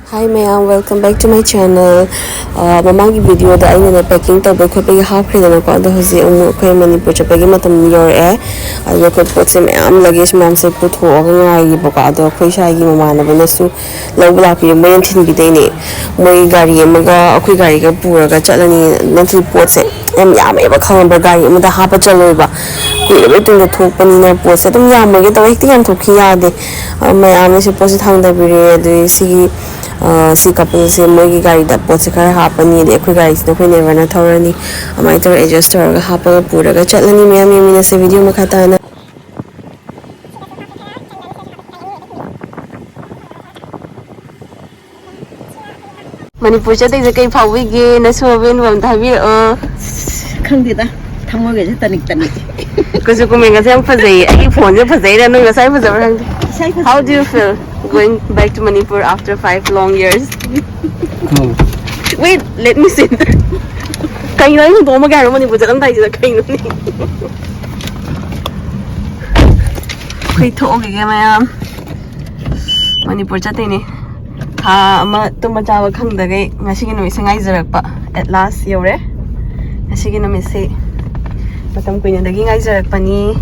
Hi mayam, welcome back to my channel. Mamagi video da aina packing tawba khopegi half khridana ko da hoji amu khoi Manipur chapagi matam ywre adu ko potse mayam luggage mayam se putho ga ngai boka do khoi sai gi mamana bana su lawla pi mayan thin bi dei ne moi gari amaga akhoi gari ga pura ga chalani nanthi potse yam yam eba khamba gari amada hapa chaloi ba kuibe tung da thokpani na potse dum yam ge tawai ti yam thokhi ya de mayam se potse thang da bire de si si couple se mogi gari da pot se khara hapani de khoi gari se khoi never na thorani amai tor adjust tor ga hapa pura ga chalani mayam yemi se video ma khata na Manipur cha dei kai phawi ge na so ven wam da bi khangdi da thamo ge tanik tanik ko su ko menga sam phajai ai phone je phajai da no ga sai phajai rang how do you feel going back to Manipur after 5 long years? Cool. Wait, let me sit. Kayo na yung buong mag-aaral mo ni Bujalam tayo sila kayo ni. Kaya ito okay kaya mayam. Manipur chat ni. Ha, ama tumatawag kang dagay. Nga sige namin isa ngay zarak pa. At last, ywre. Nga sige namin si. Matam ko yung dagay ngay zarak pa ni.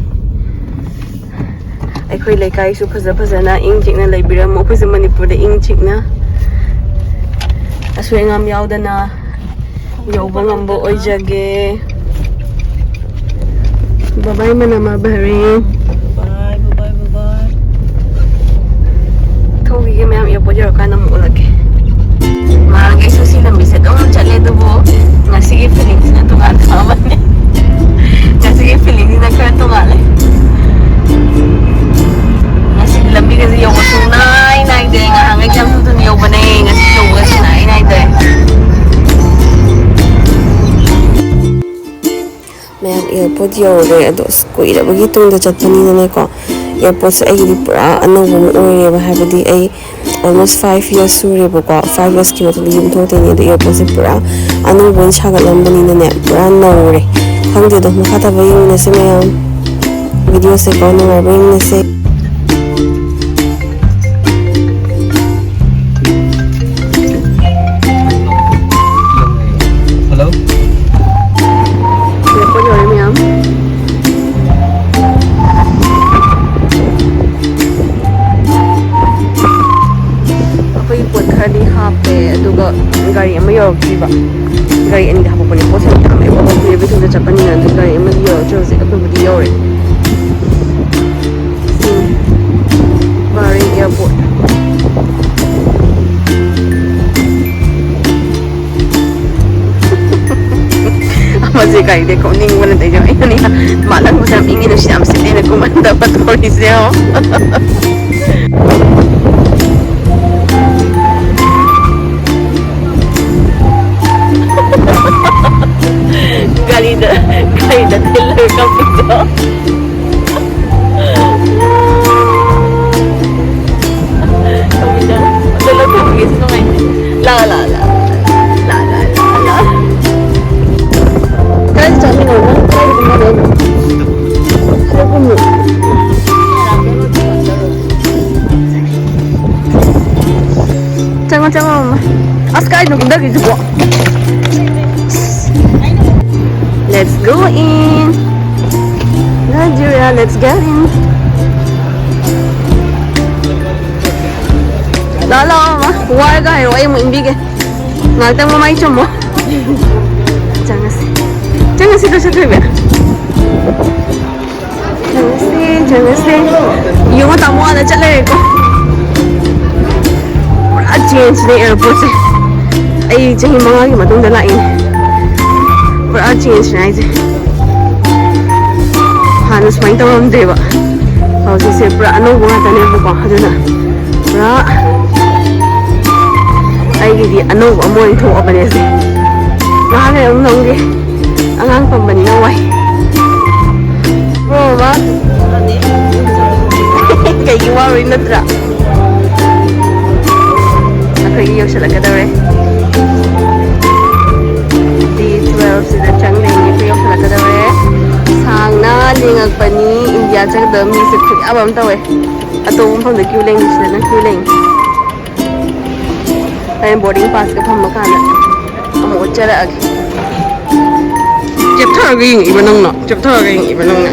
Ay khoi laikai su phaza na ing chik na laibira mo khoi sa Manipur da ing chik na aswe ngam yaw da na yoba ngambo oi jage bye bye manama bhare bye bye bye thogi ge mayam yo pojo ka na mo lage ma ge su si lambi se dong chale do bo ngasi ge feeling na to ga tha ba ne ngasi ge feeling na ka to ga le lambi kasi yoga sunay nai de nga hangay jam tu ni yoga na ngasi yoga sunay nai de mayam airport yore ado kuira bagi tung da chatpani na ko airport sa ay di pura ano mo ore ba habadi ay almost 5 years sure ba ko 5 years ki matuli yung tote ni do airport sa pura ano bon chaga lambani na ne pura no re hangde do makata ba yung na si mayam video se ko no ba yung na si gari ama yorok jiba gari ani da hapo ni posa ni ame ko ko ye bitu da chapani na da gari ama yorok jo se ko budi yore Bari airport ama je gari de ko ning wala dai jo ani malang ko sam ingi no siam se ne ko manda patori se ho Galida teller ka pito. Kamida. Dala ko gis no ngay. La. Kaya sa akin na, kaya din na rin. Kaya ko mo. Tama. Askay no ganda gitu po. Let's go in. Nigeria, let's get in. Lala, why guy? Why mo imbige? Nagtang mo mai chomo. Jangan sih dosa tuh ya. Jangan sih. Yung tamu ada cale ko. Change the airport sih. Ay, jangan mga yung matong dalain. Pura change na ito. Halos may tawang diba? Kasi siya pura ano mga tanin ko pa na. Pura ay gidi ano mo ito ka pa niya siya. Nakakayang nanggi. Ang ang pambani na way. Bro ba? Kaya iwa rin na tra. Ako iyo siya lang ka daw eh. sida chtlamdaigi ko yung pala kadawe sang na lingag pa ni India chak da mi se khut abam tawe ato phang da kyuleng sida na kyuleng ꯑꯩꯅ boarding ꯄꯥꯁꯀ ꯐꯝꯕ ꯀꯥꯟꯗ ꯑꯃꯨꯛ ꯎꯠꯆꯔꯛꯑꯒꯦ ꯆꯦꯞꯊꯔꯒ ꯌꯦꯡꯉꯛꯏꯕ ꯅꯪꯅ ꯆꯦꯞꯊꯔꯒ ꯌꯦꯡꯉꯛꯏꯕ ꯅꯪꯅ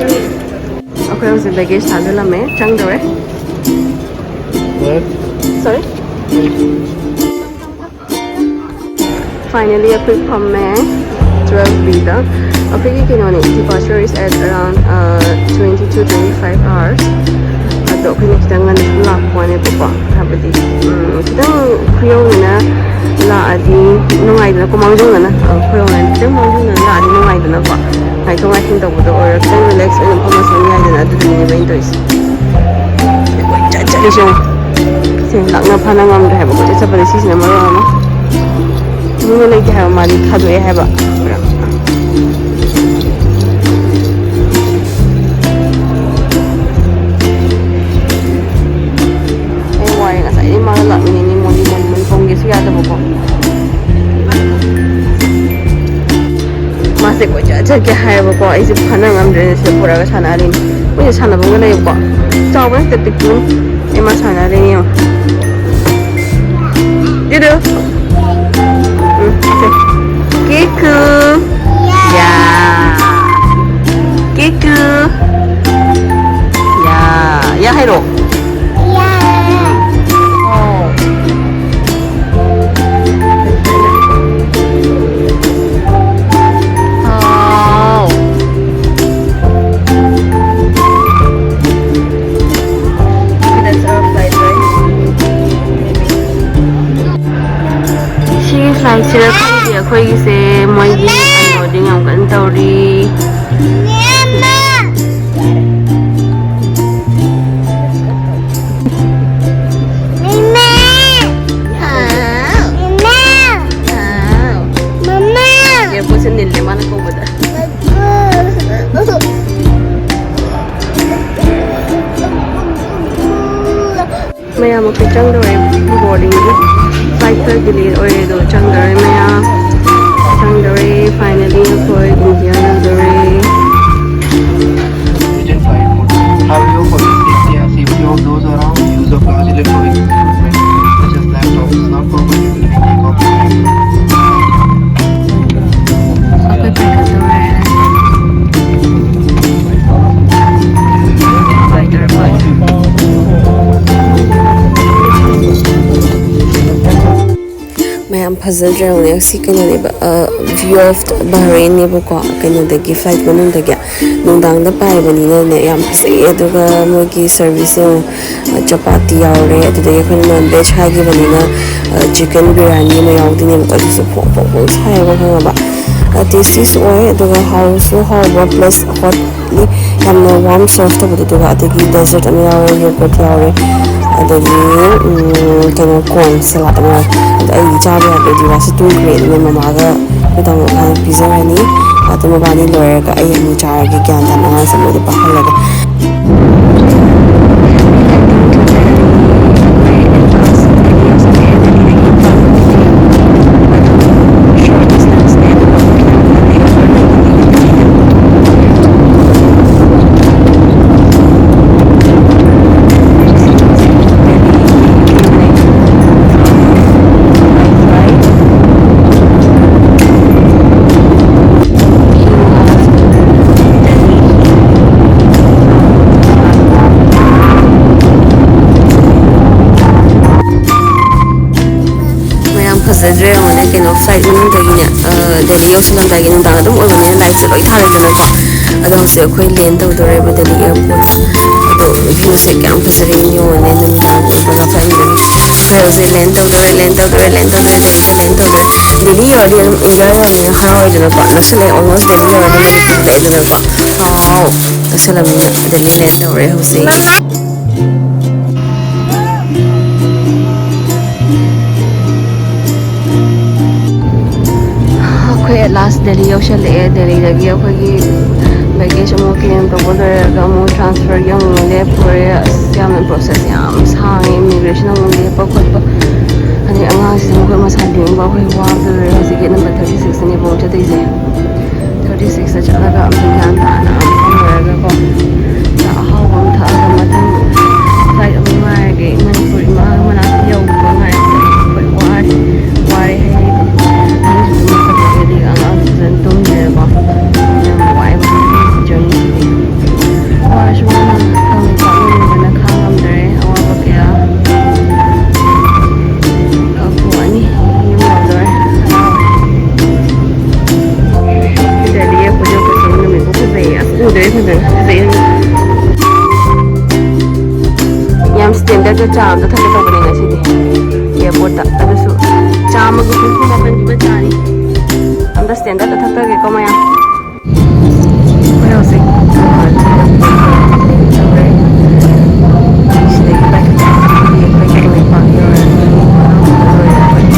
ꯑꯩꯈꯣꯏ ꯍꯧꯖꯤꯛ baggage ꯊꯥꯖꯤꯜꯂꯝꯃꯦ ꯆꯪꯗꯧꯔꯦ sorry finally ꯑꯩꯈꯣꯏ ꯐꯝꯃꯦ 12Bꯗ ꯑꯩꯈꯣꯏꯒꯤ ꯀꯩꯅꯣꯅꯦ departure is at around 22-25 hours ꯑꯗꯣ ꯑꯩꯈꯣꯏꯅ ꯈꯤꯇꯪ ꯉꯟꯅ ꯁꯨꯝ ꯂꯥꯛꯄꯅꯦꯕꯀꯣ ꯍꯥꯏꯕꯗꯤ ꯈꯤꯇꯪ ꯈꯨꯌꯧꯅꯅ ꯂꯥꯛꯑꯗꯤ ꯅꯨꯡꯉꯥꯏꯗꯅꯀꯣ ꯃꯥꯡꯖꯧꯅꯅ ꯈꯨꯌꯧꯅꯅ ꯈꯤꯇꯪ ꯃꯥꯡꯖꯧꯅꯅ ꯂꯥꯛꯑꯗꯤ ꯅꯨꯡꯉꯥꯏꯗꯅꯀꯣ ꯉꯥꯏꯊꯣꯛ ꯉꯥꯏꯁꯤꯟ ꯇꯧꯕꯗꯣ ꯑꯣꯏꯔꯣ ꯈꯤꯇꯪ ꯔꯤꯂꯦꯛꯁ ꯑꯣꯏꯅ ꯐꯝꯃꯁꯨ ꯌꯥꯏꯗꯅ ꯑꯗꯨꯗꯨꯅꯦꯕ ꯑꯩꯅ ꯇꯧꯔꯤꯁꯦ ꯆꯠꯂꯤꯁꯦ ꯁꯦ ꯂꯥꯛꯅ ꯐꯅ ꯉꯝꯗ꯭ꯔꯦ ꯍꯥꯏꯕ ꯀꯣꯏꯆꯠ ꯆꯠꯄꯗ ꯁꯤꯁꯤꯅ ꯃꯔꯣꯜ ꯑꯃ ꯃꯤꯅ ꯂꯩꯇꯦ ꯍꯥꯏꯕ ꯃꯥꯗꯤ ꯊꯥꯗꯣꯛꯑꯦ ꯍꯥꯏꯕ ꯑꯩ ꯋꯥꯔꯦ ꯉꯁꯥꯏꯗꯤ ꯃꯥꯒ ꯂꯥꯛꯃꯤꯟꯅꯩꯅꯤ ꯃꯣꯟꯗꯤ ꯐꯣꯡꯒꯦꯁꯨ ꯌꯥꯗꯕꯀꯣ ꯃꯥꯁꯦ ꯀꯣꯏꯆꯠ ꯆꯠꯀꯦ ꯍꯥꯏꯌꯦꯕꯀꯣ ꯑꯩꯁꯦ ꯐꯅ ꯉꯝꯗ꯭ꯔꯦꯅ ꯁꯤꯗ ꯄꯨꯔꯛꯑꯒ ꯁꯥꯟꯅꯔꯤꯅꯤ ꯃꯣꯏꯁꯦ ꯁꯥꯟꯅꯕꯝꯒ ꯂꯩꯌꯦꯕꯀꯣ ꯆꯥꯎꯕ ꯅꯠꯇꯦ ꯄꯤꯛꯇꯨ ꯑꯩ ꯃꯥ ꯁꯥꯟꯅꯔꯤꯅꯤ ꯌꯦꯡꯉꯣ ꯗꯨꯗꯨ Kiku ya Kiku ya hairo ꯁꯤꯗ ꯈꯪꯗꯦ ꯑꯩꯈꯣꯏꯒꯤꯁꯦ ꯃꯣꯏꯒꯤ ꯑꯟꯂꯣꯗꯤꯡ ꯌꯥꯝ ꯀꯟꯅ ꯇꯧꯔꯤ ꯏꯌꯥꯔꯄꯣꯠꯁꯦ ꯅꯤꯜꯂꯦ ꯃꯥꯅ ꯀꯧꯕꯗ ꯃꯌꯥꯝ ꯑꯩꯈꯣꯏ ꯆꯪꯗꯧꯔꯦ ꯕꯣꯔꯗꯤꯡꯒꯤ 5:30 ꯗꯤꯂꯦ ꯑꯣꯏꯔꯦ ꯑꯗꯣ ꯆꯪꯗꯧꯔꯦ ꯃꯌꯥꯝ ꯆꯪꯗꯧꯔꯦ ꯐꯥꯏꯅꯦꯜꯂꯤ ꯑꯩꯈꯣꯏ India ꯌꯧꯗꯧꯔꯦ Have you for your safety and safety of those around use of large electronic equipment such as laptops is not permitted during takeoff and landing. ꯑꯩꯈꯣꯏ ꯄꯥꯏꯈꯠꯇꯧꯔꯦ ꯃꯌꯥꯝ ꯐꯖꯗ꯭ꯔꯦ ꯍꯧꯖꯤꯛ ꯁꯤ ꯀꯩꯅꯣꯅꯦꯕ ꯚ꯭ꯌꯨ ꯑꯣꯐ ꯕꯍꯔꯦꯟꯅꯦꯕꯀꯣ ꯀꯩꯅꯣꯗꯒꯤ ꯐ꯭ꯂꯥꯏꯠ ꯃꯅꯨꯡꯗꯒꯤ ꯅꯨꯡꯗꯥꯡꯗ ꯄꯥꯏꯕꯅꯤꯅꯅꯦ ꯌꯥꯝ ꯐꯖꯩ ꯑꯗꯨꯒ ꯃꯣꯏꯒꯤ ꯁꯔꯚꯤꯁꯁꯦ ꯆꯄꯥꯇꯤ ꯌꯥꯎꯔꯦ ꯑꯗꯨꯗꯒꯤ ꯑꯩꯈꯣꯏꯅ ꯅꯣꯟ ꯚꯦꯖ ꯍꯥꯏꯈꯤꯕꯅꯤꯅ ꯆꯤꯛꯀꯟ ꯕꯤꯔꯌꯥꯅꯤ ꯑꯃ ꯌꯥꯎꯗꯣꯏꯅꯦꯕꯀꯣ ꯑꯗꯨꯁꯨ ꯐꯣꯡ ꯐꯣꯡ ꯐꯣꯡ ꯁꯥꯏꯌꯦꯕ ꯈꯪꯉꯕ ꯇꯦꯁꯇꯤꯁꯨ ꯑꯣꯏ ꯑꯗꯨꯒ ꯍꯥꯎꯁꯨ ꯍꯥꯎꯕ ꯄ꯭ꯂꯁ ꯍꯣꯠꯂꯤ ꯌꯥꯝꯅ ꯋꯥꯔꯝ ꯁꯔꯐ ꯇꯧꯕꯗꯣ ꯑꯗꯨꯒ ꯑꯗꯒꯤ ꯗꯦꯖꯔꯠ ꯑꯃ ꯌꯥꯎꯔꯦ ꯌꯣꯒꯔꯠ ꯌꯥꯎꯔꯦ ꯑꯗꯒꯤ ꯀꯩꯅꯣ ꯀꯣꯔꯟ ꯁꯂꯥꯠ ꯑꯃ ꯌꯥꯎꯔꯦ ꯑꯗꯣ ꯑꯩꯗꯤ ꯆꯥꯕ ꯌꯥꯗꯦ ꯗꯤꯋꯥꯁꯤ ꯇꯨꯝꯈ꯭ꯔꯦ ꯑꯗꯨꯅ ꯃꯃꯥꯒ ꯈꯤꯇꯪ ꯍꯥꯟꯅ ꯄꯤꯖꯔꯅꯤ ꯑꯗꯨ ꯃꯕꯥꯅꯤ ꯂꯣꯏꯔꯒ ꯑꯩ ꯑꯃꯨꯛ ꯆꯥꯔꯒꯦ ꯒ꯭ꯌꯥꯟ ꯇꯥꯅ ꯑꯉꯥꯡꯁꯦ ꯃꯣꯏꯗ ꯄꯥꯍꯜꯂꯒ ꯐꯖꯗ꯭ꯔꯦ ꯌꯦꯡꯉꯣꯅꯦ ꯀꯩꯅꯣ ꯐ꯭ꯂꯥꯏꯠ ꯃꯅꯨꯡꯗꯒꯤꯅꯦ ꯗꯦꯜꯂꯤ ꯌꯧꯁꯤꯜꯂꯝꯗꯥꯏꯒꯤ ꯅꯨꯡꯗꯥꯡ ꯑꯗꯨꯝ ꯑꯣꯏꯕꯅꯤꯅ ꯂꯥꯏꯠꯁꯦ ꯂꯣꯏ ꯊꯥꯔꯦꯗꯅꯀꯣ ꯑꯗꯣ ꯍꯧꯖꯤꯛ ꯑꯩꯈꯣꯏ ꯂꯦꯟ ꯇꯧꯗꯣꯔꯦꯕ ꯗꯦꯜꯂꯤ ꯑꯦꯌꯥꯔꯄꯣꯔꯠ ꯑꯗꯣ ꯚ꯭ꯌꯨꯁꯦ ꯀꯌꯥꯝ ꯐꯖꯔꯦ ꯌꯦꯡꯉꯣꯅꯦ ꯅꯨꯃꯤꯗꯥꯡ ꯑꯣꯏꯕꯒ ꯐ꯭ꯂꯥꯏꯠꯗꯒꯤ ꯑꯩꯈꯣꯏ ꯍꯧꯖꯤꯛ ꯂꯦꯟ ꯇꯧꯗꯣꯔꯦ ꯗꯦꯜꯂꯤ ꯌꯧꯔꯗꯤ ꯑꯗꯨꯝ ꯏꯟꯗꯤꯌꯥ ꯌꯧꯔꯕꯅꯤꯅ ꯍꯔꯥꯎꯏꯗꯅꯀꯣ ꯅꯛꯁꯤꯜꯂꯛꯑꯦ ꯑꯣꯜꯃꯣꯁ ꯗꯦꯜꯂꯤ ꯌꯧꯔꯗꯤ ꯃꯅꯤꯄꯨꯔ ꯂꯩꯗꯅꯀꯣ ꯍꯥꯎ ꯅꯛꯁꯤꯜꯂꯕꯅꯤꯅ ꯗꯦꯜꯂꯤ ꯂꯦꯟ ꯇꯧꯔꯦ ꯍꯧꯖꯤꯛ ꯑꯩꯈꯣꯏ ꯑꯦꯠ ꯂꯥꯁ ꯗꯦꯜꯂꯤ ꯌꯧꯁꯜꯂꯛꯑꯦ ꯗꯦꯜꯂꯤꯗꯒꯤ ꯑꯩꯈꯣꯏꯒꯤ ꯕꯦꯒꯦꯖ ꯑꯃꯨꯛ ꯀ꯭ꯂꯦꯝ ꯇꯧꯕ ꯂꯣꯏꯔꯒ ꯑꯃꯨꯛ ꯇ꯭ꯔꯥꯟꯁꯐꯔꯒꯤ ꯑꯃꯨꯛ ꯂꯦꯞꯄꯨꯔꯦ ꯑꯁ ꯌꯥꯝꯅ ꯄ꯭ꯔꯣꯁꯦꯁ ꯌꯥꯝ ꯁꯥꯡꯉꯦ ꯏꯃꯤꯒ꯭ꯔꯦꯁꯟ ꯑꯃꯨꯛ ꯂꯦꯞꯄ ꯈꯣꯠꯄ ꯑꯗꯩ ꯑꯉꯥꯡꯁꯤꯁꯨ ꯃꯈꯣꯏ ꯃꯁꯥ ꯂꯦꯡꯕ ꯑꯩꯈꯣꯏ ꯋꯥꯕꯗ ꯂꯣꯏꯔꯦ ꯍꯧꯖꯤꯛ ꯒꯦꯠ ꯅꯝꯕꯔ 36ꯅꯦꯕ ꯑꯃꯨꯛ ꯆꯠꯇꯣꯏꯁꯦ 36ꯇ ꯆꯠꯂꯒ ꯑꯃꯨꯛ ꯒ꯭ꯌꯥꯟ ꯇꯥꯅ ꯑꯃꯨꯛ ꯂꯣꯏꯔꯒꯀꯣ ꯑꯍꯥꯎꯕ ꯑꯃ ꯊꯛꯑꯒ ꯃꯊꯪ ꯐ꯭ꯂꯥꯏꯠ ꯑꯃꯨꯛ ꯉꯥꯏꯔꯒꯦ ꯃꯅꯤꯄꯨꯔ ꯏꯃꯥ ꯃꯅꯥꯛꯇ ꯌꯧꯕ ꯉꯥꯏꯕꯗ ꯑꯩꯈꯣꯏ ꯋꯥꯔꯦ ꯀꯣꯐꯤꯒ ꯆꯥ ꯑꯃꯒ ꯊꯛꯀꯦ ꯇꯧꯕꯅꯦ ꯉꯁꯤꯗꯤ ꯑꯦꯌꯥꯔꯄꯣꯔꯠꯇ ꯑꯗꯨꯁꯨ ꯆꯥ ꯑꯃꯒ ꯍꯨꯝꯐꯨ ꯃꯥꯄꯟ ꯄꯤꯕ ꯆꯥꯅꯤ ꯑꯝꯇ ꯁ꯭ꯇꯦꯟꯗꯔꯗ ꯊꯛꯇꯒꯦꯀꯣ ꯃꯌꯥꯝ ꯑꯩꯈꯣꯏ ꯍꯧꯖꯤꯛ ꯇꯧꯔꯦ ꯁꯤꯗꯒꯤ ꯄꯥꯏꯈꯠꯂꯛꯑꯒꯗꯤ ꯑꯩꯈꯣꯏ ꯀꯪꯂꯩꯄꯥꯛ ꯌꯧꯔꯅꯤ ꯂꯣꯏꯔꯕꯅꯤ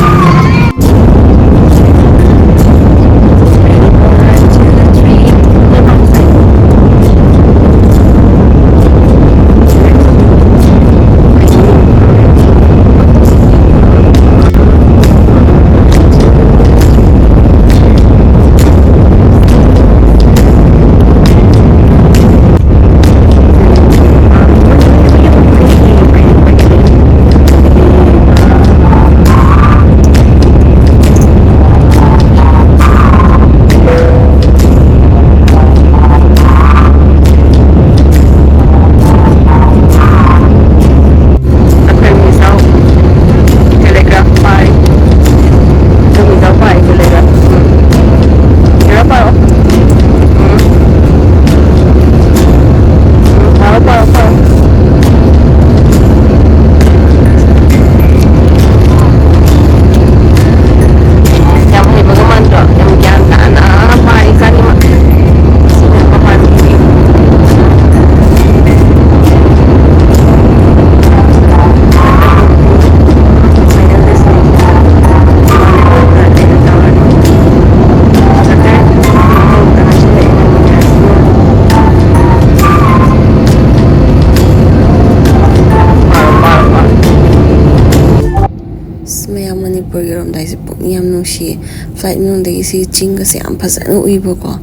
ꯃꯅꯤꯄꯨꯔ ꯌꯧꯔꯝꯗꯥꯏꯁꯦ ꯄꯨꯛꯅꯤꯡ ꯌꯥꯝ ꯅꯨꯡꯁꯤꯌꯦ ꯐ꯭ꯂꯥꯏꯠ ꯃꯅꯨꯡꯗꯒꯤ ꯁꯤ ꯆꯤꯡꯒꯁꯦ ꯌꯥꯝ ꯐꯖꯅ ꯎꯏꯕꯀꯣ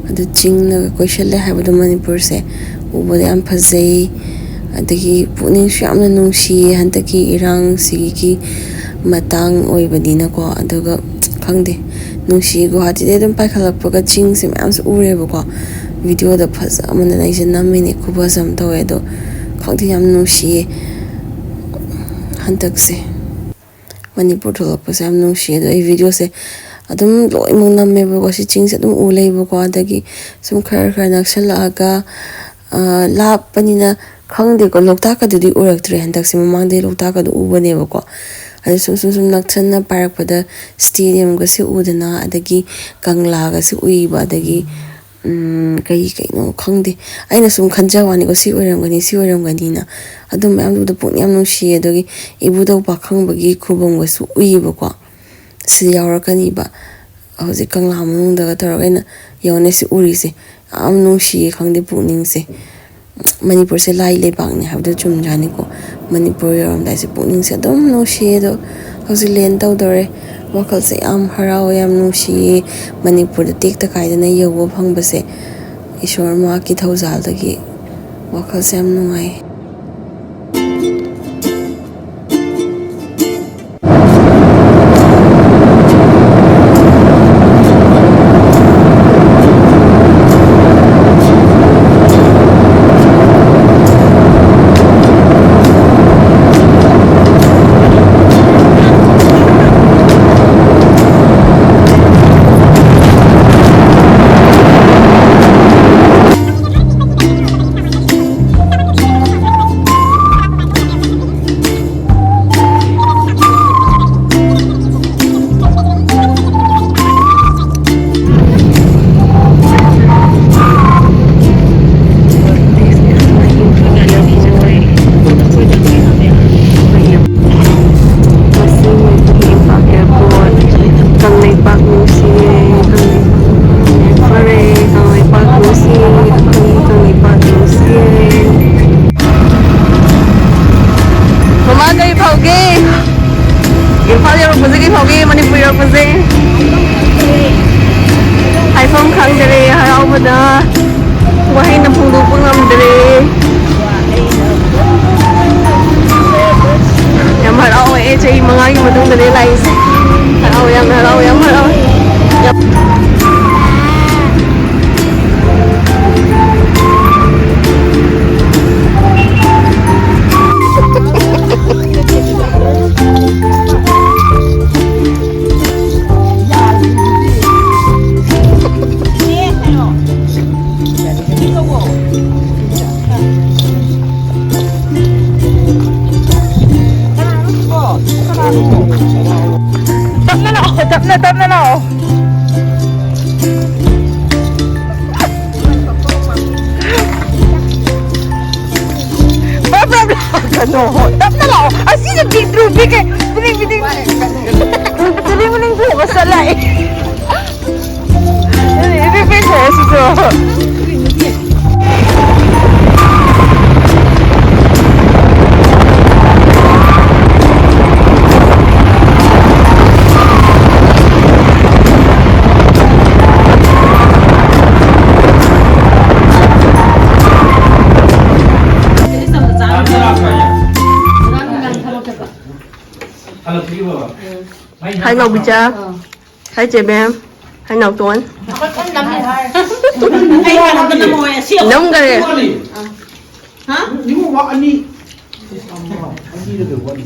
ꯑꯗꯨ ꯆꯤꯡꯅꯒ ꯀꯣꯏꯁꯜꯂꯦ ꯍꯥꯏꯕꯗꯣ ꯃꯅꯤꯄꯨꯔꯁꯦ ꯎꯕꯗ ꯌꯥꯝ ꯐꯖꯩ ꯑꯗꯒꯤ ꯄꯨꯛꯅꯤꯡꯁꯨ ꯌꯥꯝꯅ ꯅꯨꯡꯁꯤꯌꯦ ꯍꯟꯗꯛꯀꯤ ꯏꯔꯥꯡꯁꯤꯒꯤ ꯃꯇꯥꯡ ꯑꯣꯏꯕꯅꯤꯅꯀꯣ ꯑꯗꯨꯒ ꯈꯪꯗꯦ ꯅꯨꯡꯁꯤ ꯒꯨꯍꯥꯇꯤꯗꯩ ꯑꯗꯨꯝ ꯄꯥꯏꯈꯠꯂꯛꯄꯒ ꯆꯤꯡꯁꯦ ꯃꯌꯥꯝꯁꯨ ꯎꯔꯦꯕꯀꯣ ꯚꯤꯗꯤꯑꯣꯗ ꯐꯖꯃꯟꯗꯅ ꯑꯩꯁꯦ ꯅꯝꯃꯤꯅꯦ ꯈꯨꯐꯖ ꯑꯃ ꯇꯧꯋꯦ ꯑꯗꯣ ꯈꯪꯗꯦ ꯌꯥꯝ ꯅꯨꯡꯁꯤꯌꯦ ꯍꯟꯗꯛꯁꯦ ꯃꯅꯤꯄꯨꯔ ꯊꯣꯛꯂꯛꯄꯁꯦ ꯌꯥꯝ ꯅꯨꯡꯁꯤꯌꯦ ꯑꯗꯣ ꯑꯩ ꯚꯤꯗꯤꯑꯣꯁꯦ ꯑꯗꯨꯝ ꯂꯣꯏꯅꯃꯛ ꯅꯝꯃꯦꯕꯀꯣ ꯁꯤ ꯆꯤꯡꯁꯦ ꯑꯗꯨꯝ ꯎ ꯂꯩꯕꯀꯣ ꯑꯗꯒꯤ ꯁꯨꯝ ꯈꯔ ꯅꯛꯁꯜꯂꯛꯑꯒ ꯂꯥꯞꯄꯅꯤꯅ ꯈꯪꯗꯦꯀꯣ ꯂꯣꯛꯇꯥꯛꯀꯗꯨꯗꯤ ꯎꯔꯛꯇ꯭ꯔꯦ ꯍꯟꯗꯛꯁꯦ ꯃꯃꯥꯡꯗꯩ ꯂꯣꯛꯇꯥꯛꯀꯗꯨ ꯎꯕꯅꯦꯕꯀꯣ ꯑꯗꯨ ꯁꯨꯝ ꯅꯛꯁꯟꯅ ꯄꯥꯏꯔꯛꯄꯗ ꯁ꯭ꯇꯦꯗꯤꯌꯝꯒꯁꯦ ꯎꯗꯅ ꯑꯗꯒꯤ ꯀꯪꯂꯥꯒꯁꯦ ꯎꯏꯕ ꯑꯗꯒꯤ ꯀꯩꯅꯣ ꯈꯪꯗꯦ ꯑꯩꯅ ꯁꯨꯝ ꯈꯟꯖ ꯋꯥꯅꯤꯀꯣ ꯁꯤ ꯑꯣꯏꯔꯝꯒꯅꯤꯅ ꯑꯗꯨ ꯃꯌꯥꯝꯗꯨꯗ ꯄꯨꯛꯅꯤꯡ ꯌꯥꯝ ꯅꯨꯡꯁꯤꯌꯦ ꯑꯗꯒꯤ ꯏꯕꯨꯙꯧ ꯄꯥꯈꯪꯕꯒꯤ ꯈꯨꯕꯝꯒꯁꯨ ꯎꯏꯌꯦꯕꯀꯣ ꯁꯤꯗ ꯌꯥꯎꯔꯛꯀꯅꯤꯕ ꯍꯧꯖꯤꯛ ꯀꯪꯂꯥ ꯃꯅꯨꯡꯗꯒ ꯇꯧꯔꯒ ꯑꯩꯅ ꯌꯦꯡꯉꯣꯅꯦ ꯁꯤ ꯎꯔꯤꯁꯦ ꯌꯥꯝ ꯅꯨꯡꯁꯤꯌꯦ ꯈꯪꯗꯦ ꯄꯨꯛꯅꯤꯡꯁꯦ ꯃꯅꯤꯄꯨꯔꯁꯦ ꯂꯥꯏ ꯂꯩꯕꯥꯛꯅꯤ ꯍꯥꯏꯕꯗꯣ ꯆꯨꯝꯖꯥꯅꯤꯀꯣ ꯃꯅꯤꯄꯨꯔ ꯌꯧꯔꯝꯗꯥꯏꯁꯦ ꯄꯨꯛꯅꯤꯡꯁꯦ ꯑꯗꯨꯝ ꯅꯨꯡꯁꯤꯌꯦ ꯑꯗꯣ ꯍꯧꯖꯤꯛ ꯂꯦꯟ ꯇꯧꯗꯧꯔꯦ ꯋꯥꯈꯜꯁꯦ ꯌꯥꯝ ꯍꯔꯥꯎꯋꯦ ꯌꯥꯝ ꯅꯨꯡꯁꯤꯌꯦ ꯃꯅꯤꯄꯨꯔꯗ ꯇꯦꯛꯇ ꯀꯥꯏꯗꯅ ꯌꯧꯕ ꯐꯪꯕꯁꯦ ꯏꯁꯣꯔ ꯃꯍꯥꯛꯀꯤ ꯊꯧꯖꯥꯜꯗꯒꯤ ꯋꯥꯈꯜꯁꯦ ꯌꯥꯝ ꯅꯨꯡꯉꯥꯏ ꯍꯥꯏꯐꯝ ꯈꯪꯗ꯭ꯔꯦ ꯍꯔꯥꯎꯕꯗ ꯋꯥꯍꯩꯅ ꯐꯣꯡꯗꯣꯛꯄ ꯉꯝꯗ꯭ꯔꯦ ꯌꯥꯝ ꯍꯔꯥꯎꯋꯦ ꯆꯍꯤ 5ꯒꯤ ꯃꯇꯨꯡꯗꯅꯦ ꯂꯥꯛꯏꯁꯦ ꯍꯔꯥꯎꯋꯦ ꯌꯥꯝ ꯍꯔꯥꯎꯋꯦ ꯌꯥꯝ ꯍꯔꯥꯎꯋꯦ Tap na lao. Tap na lao. Asi na big true big eh. Bining. Dili mo ning buo masala eh. Ini pesa sudah. Hai Ngọc Bì Cha, hai chị em, hai Ngọc Tuấn. Nóng cái này. Hả? Những món anh đi được được quá đi.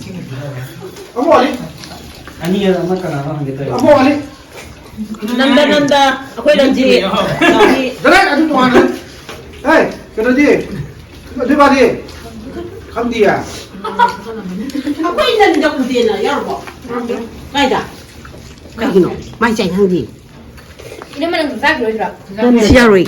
Ông bỏ đi. Anh đi là mất cả nào không được. Ông bỏ đi. Nanda, aku dah ji. Đấy, anh toàn đấy. Ê, cái đó đi. Đi vào đi. Không đi à? Aku ini dah kemudian ya, ya apa? Baik dah. Kau gino, mai cai hang di. Ini mana yang besar dulu, Siari.